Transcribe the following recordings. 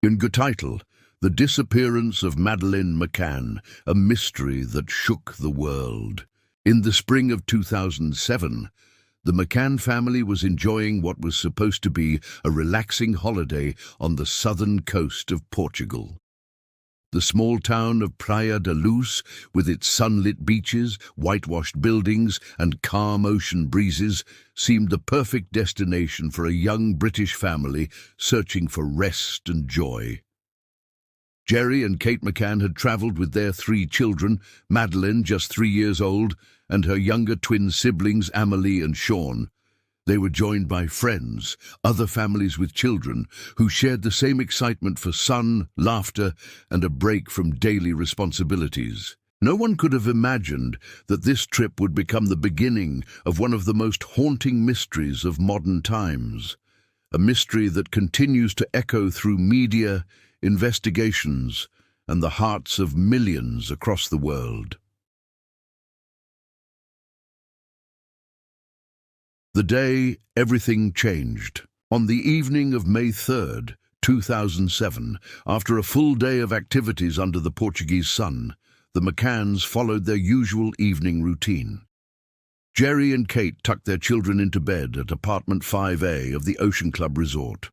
In good title, The Disappearance of Madeleine McCann, a mystery that shook the world. In the spring of 2007, the McCann family was enjoying what was supposed to be a relaxing holiday on the southern coast of Portugal. The small town of Praia da Luz, with its sunlit beaches, whitewashed buildings, and calm ocean breezes, seemed the perfect destination for a young British family searching for rest and joy. Jerry and Kate McCann had travelled with their 3 children, Madeleine, just 3 years old, and her younger twin siblings, Amelie and Sean. They were joined by friends, other families with children, who shared the same excitement for sun, laughter, and a break from daily responsibilities. No one could have imagined that this trip would become the beginning of one of the most haunting mysteries of modern times, a mystery that continues to echo through media, investigations, and the hearts of millions across the world. The day everything changed. On the evening of May 3rd, 2007, after a full day of activities under the Portuguese sun, the McCanns followed their usual evening routine. Jerry and Kate tucked their children into bed at apartment 5A of the Ocean Club Resort.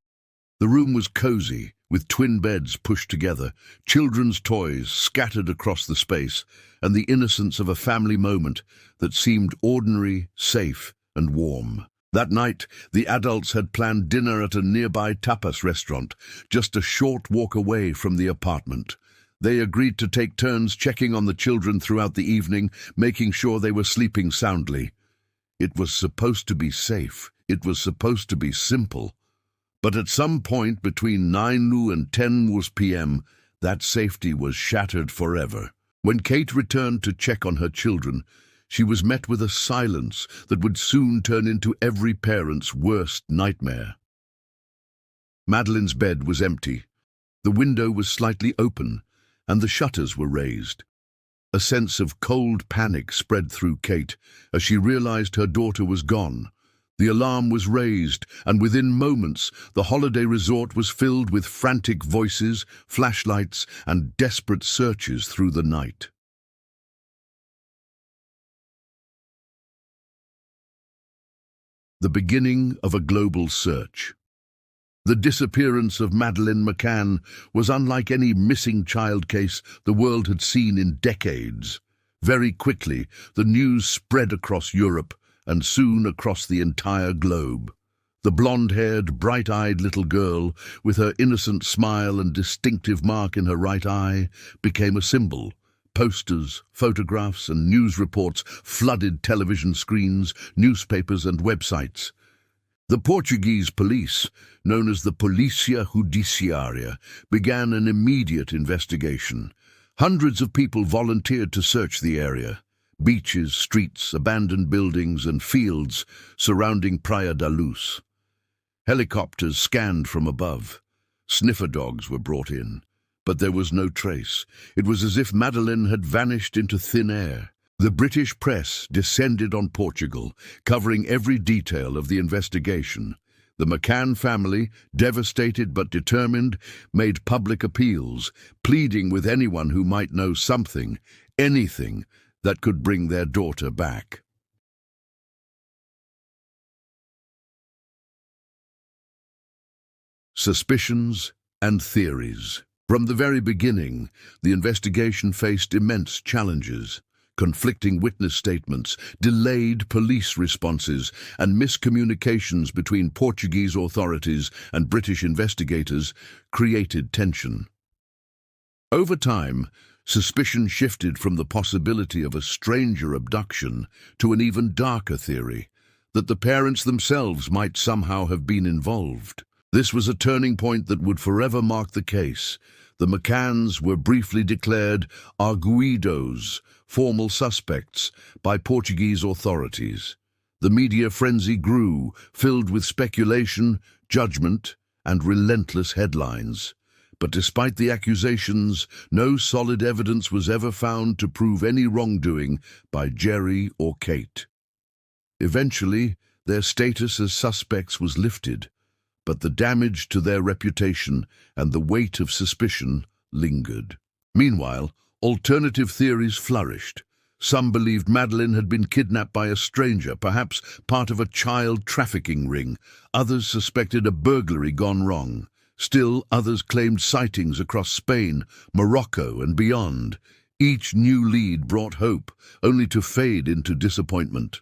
The room was cozy, with twin beds pushed together, children's toys scattered across the space, and the innocence of a family moment that seemed ordinary, safe, and warm. That night, the adults had planned dinner at a nearby tapas restaurant, just a short walk away from the apartment. They agreed to take turns checking on the children throughout the evening, making sure they were sleeping soundly. It was supposed to be safe. It was supposed to be simple. But at some point between 9 and 10 p.m., that safety was shattered forever. When Kate returned to check on her children, she was met with a silence that would soon turn into every parent's worst nightmare. Madeleine's bed was empty. The window was slightly open, and the shutters were raised. A sense of cold panic spread through Kate as she realized her daughter was gone. The alarm was raised, and within moments, the holiday resort was filled with frantic voices, flashlights, and desperate searches through the night. The beginning of a global search. The disappearance of Madeleine McCann was unlike any missing child case the world had seen in decades. Very quickly, the news spread across Europe and soon across the entire globe. The blonde-haired, bright-eyed little girl, with her innocent smile and distinctive mark in her right eye, became a symbol. Posters, photographs, and news reports flooded television screens, newspapers, and websites. The Portuguese police, known as the Polícia Judiciária, began an immediate investigation. Hundreds of people volunteered to search the area. Beaches, streets, abandoned buildings, and fields surrounding Praia da Luz. Helicopters scanned from above. Sniffer dogs were brought in. But there was no trace. It was as if Madeleine had vanished into thin air. The British press descended on Portugal, covering every detail of the investigation. The McCann family, devastated but determined, made public appeals, pleading with anyone who might know something, anything, that could bring their daughter back. Suspicions and theories. From the very beginning, the investigation faced immense challenges. Conflicting witness statements, delayed police responses, and miscommunications between Portuguese authorities and British investigators created tension. Over time, suspicion shifted from the possibility of a stranger abduction to an even darker theory, that the parents themselves might somehow have been involved. This was a turning point that would forever mark the case. The McCanns were briefly declared arguidos, formal suspects, by Portuguese authorities. The media frenzy grew, filled with speculation, judgment, and relentless headlines. But despite the accusations, no solid evidence was ever found to prove any wrongdoing by Jerry or Kate. Eventually, their status as suspects was lifted, but the damage to their reputation and the weight of suspicion lingered. Meanwhile, alternative theories flourished. Some believed Madeleine had been kidnapped by a stranger, perhaps part of a child trafficking ring. Others suspected a burglary gone wrong. Still, others claimed sightings across Spain, Morocco, and beyond. Each new lead brought hope, only to fade into disappointment.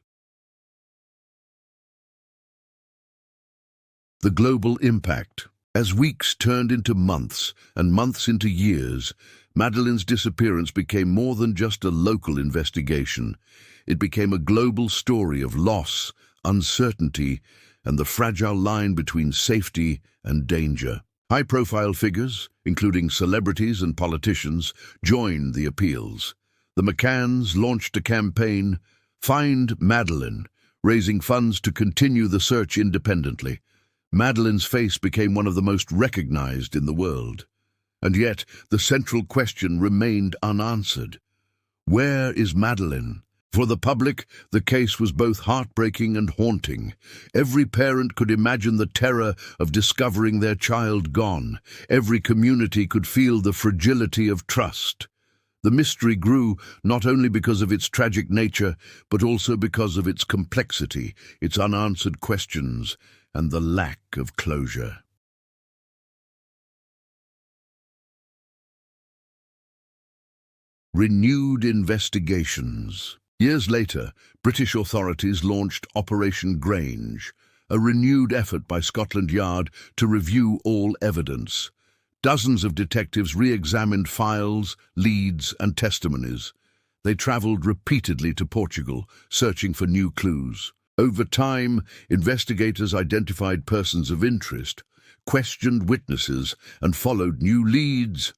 The global impact. As weeks turned into months and months into years, Madeleine's disappearance became more than just a local investigation. It became a global story of loss, uncertainty, and the fragile line between safety and danger. High-profile figures, including celebrities and politicians, joined the appeals. The McCanns launched a campaign, Find Madeleine, raising funds to continue the search independently. Madeleine's face became one of the most recognized in the world. And yet, the central question remained unanswered. Where is Madeleine? For the public, the case was both heartbreaking and haunting. Every parent could imagine the terror of discovering their child gone. Every community could feel the fragility of trust. The mystery grew not only because of its tragic nature, but also because of its complexity, its unanswered questions, and the lack of closure. Renewed investigations. Years later, British authorities launched Operation Grange, a renewed effort by Scotland Yard to review all evidence. Dozens of detectives re-examined files, leads, and testimonies. They travelled repeatedly to Portugal, searching for new clues. Over time, investigators identified persons of interest, questioned witnesses, and followed new leads.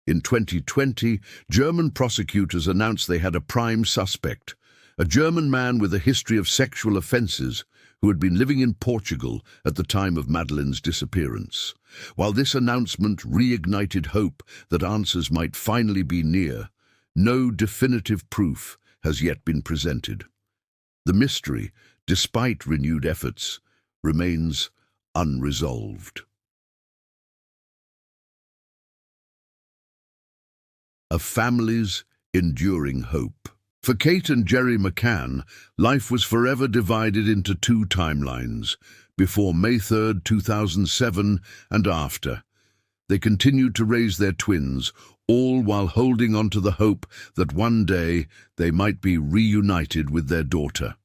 In 2020, German prosecutors announced they had a prime suspect, a German man with a history of sexual offences who had been living in Portugal at the time of Madeleine's disappearance. While this announcement reignited hope that answers might finally be near, no definitive proof has yet been presented. The mystery, despite renewed efforts, remains unresolved. A family's enduring hope. For Kate and Gerry McCann, life was forever divided into two timelines, before May 3, 2007, and after. They continued to raise their twins, all while holding on to the hope that one day they might be reunited with their daughter.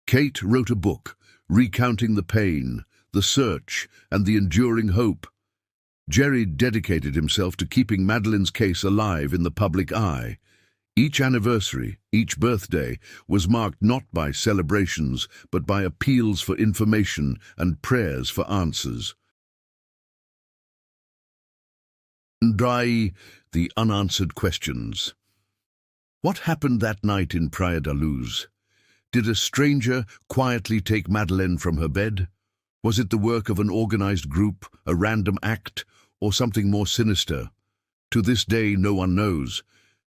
Kate wrote a book, recounting the pain, the search, and the enduring hope. Gerry dedicated himself to keeping Madeleine's case alive in the public eye. Each anniversary, each birthday, was marked not by celebrations, but by appeals for information and prayers for answers. The unanswered questions. What happened that night in Praia da Luz? Did a stranger quietly take Madeleine from her bed? Was it the work of an organized group, a random act, or something more sinister? To this day, no one knows.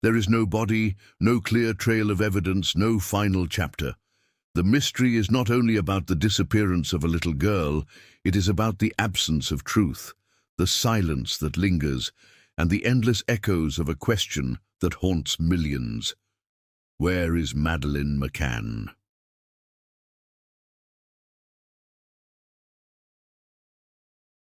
There is no body, no clear trail of evidence, no final chapter. The mystery is not only about the disappearance of a little girl, it is about the absence of truth, the silence that lingers, and the endless echoes of a question that haunts millions. Where is Madeleine McCann?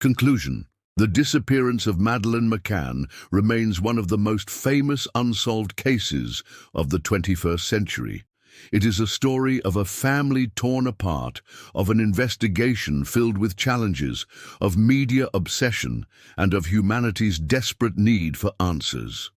Conclusion. The disappearance of Madeleine McCann remains one of the most famous unsolved cases of the 21st century. It is a story of a family torn apart, of an investigation filled with challenges, of media obsession, and of humanity's desperate need for answers.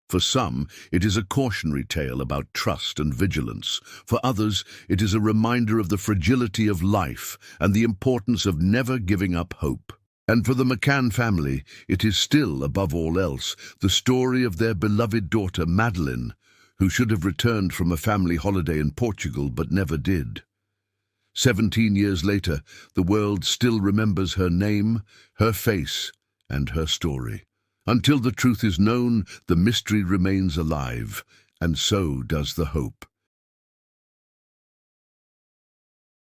For some, it is a cautionary tale about trust and vigilance. For others, it is a reminder of the fragility of life and the importance of never giving up hope. And for the McCann family, it is still, above all else, the story of their beloved daughter Madeleine, who should have returned from a family holiday in Portugal but never did. 17 years later, the world still remembers her name, her face, and her story. Until the truth is known, the mystery remains alive, and so does the hope.